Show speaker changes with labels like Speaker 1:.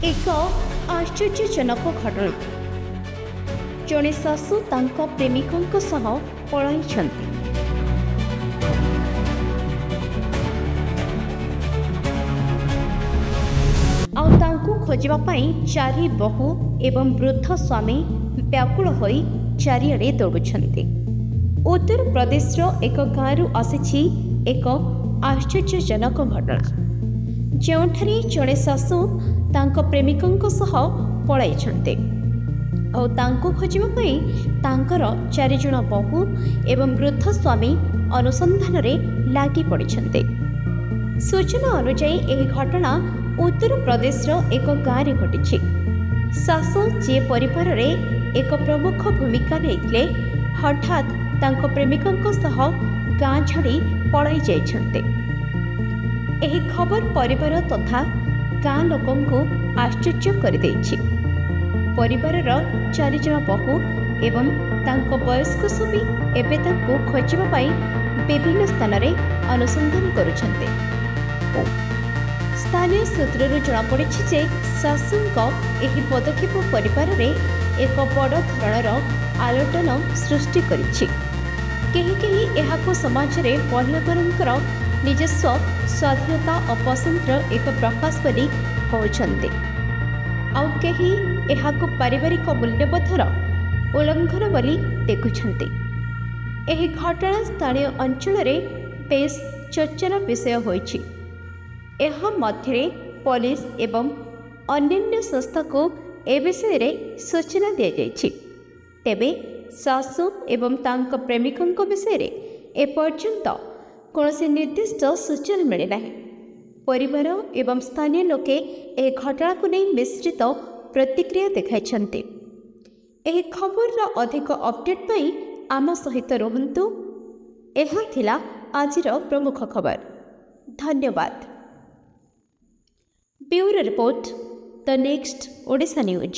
Speaker 1: एक आश्चर्यजनक घटना जड़े शाशु तांका प्रेमिकों सह पलाइछन्ति। खोजा चारि बहु एवं वृद्ध स्वामी व्याकुल होई चारिआडे दौड़ुछन्ति। उत्तर प्रदेश एक गाँव आसी एक आश्चर्यजनक घटना जोठारे जड़े शाशु तांको प्रेमिकों सह पलाइछन्ति और तांको खोजिबा तांकर चारिजण बहु एवं वृद्ध स्वामी अनुसंधान रे लागी पड़िछन्ति। सूचना अनुसार यह घटना उत्तर प्रदेश एक गाँव में घटी। शाशु जे परिवार रे एक प्रमुख भूमिका लेते हठात तांको प्रेमिकों सह गाँ छाड़ी पलाई जाइछन्ते। एही खबर परिवार तथा गाँ लोकों को आश्चर्य कर देछि। परिवारर चारिजण बहु एवं तांको वयस्क स्वामी एबे तांको खोजिबा पई विभिन्न स्थान रे अनुसंधान करुछन्ते। स्थानीय सूत्रରୁ जଣାपड़ी जे शाशुଙ୍କ ଏହି ପଦକ୍ଷେପ ପରିବାରରେ ଏକ ବଡ଼ ଧରଣର ଆଲୋଡ଼ନ ସୃଷ୍ଟି କରିଛି। କେହି କେହି ଏହାକୁ ସମାଜରେ ମହିଳାମାନଙ୍କର ନିଜସ୍ୱ ସ୍ୱାଧୀନତା ଓ ପସନ୍ଦର ଏକ ପ୍ରକାଶ ବୋଲି କହୁଛନ୍ତି, ଆଉ କେହି ଏହାକୁ ପାରିବାରିକ ମୂଲ୍ୟବୋଧର ଉଲ୍ଲଂଘନ ବୋଲି ଦେଖୁଛନ୍ତି। ଏହି ଘଟଣା ସ୍ଥାନୀୟ ଅଞ୍ଚଳରେ ବେଶ୍ ଚର୍ଚ୍ଚାର ବିଷୟ ହୋଇଛି। ଏହା ମଧ୍ୟରେ पुलिस एवं अन्य संस्था को ए विषय रे सूचना दी जाइछि। तेबे शाशु एवं तांको प्रेमिकों विषय रे एपर्यंत कौनसी निर्दिष्ट सूचना मिले नहीं। परिवार एवं स्थानीय लोके ए घटना को नहीं मिश्रित प्रतिक्रिया देखाइछन्ते। एही खबर अधिक अपडेट पाई आम सहित रुहंतु। एहा थिला आजिर प्रमुख खबर। धन्यवाद। Bureau report the next Odisha news.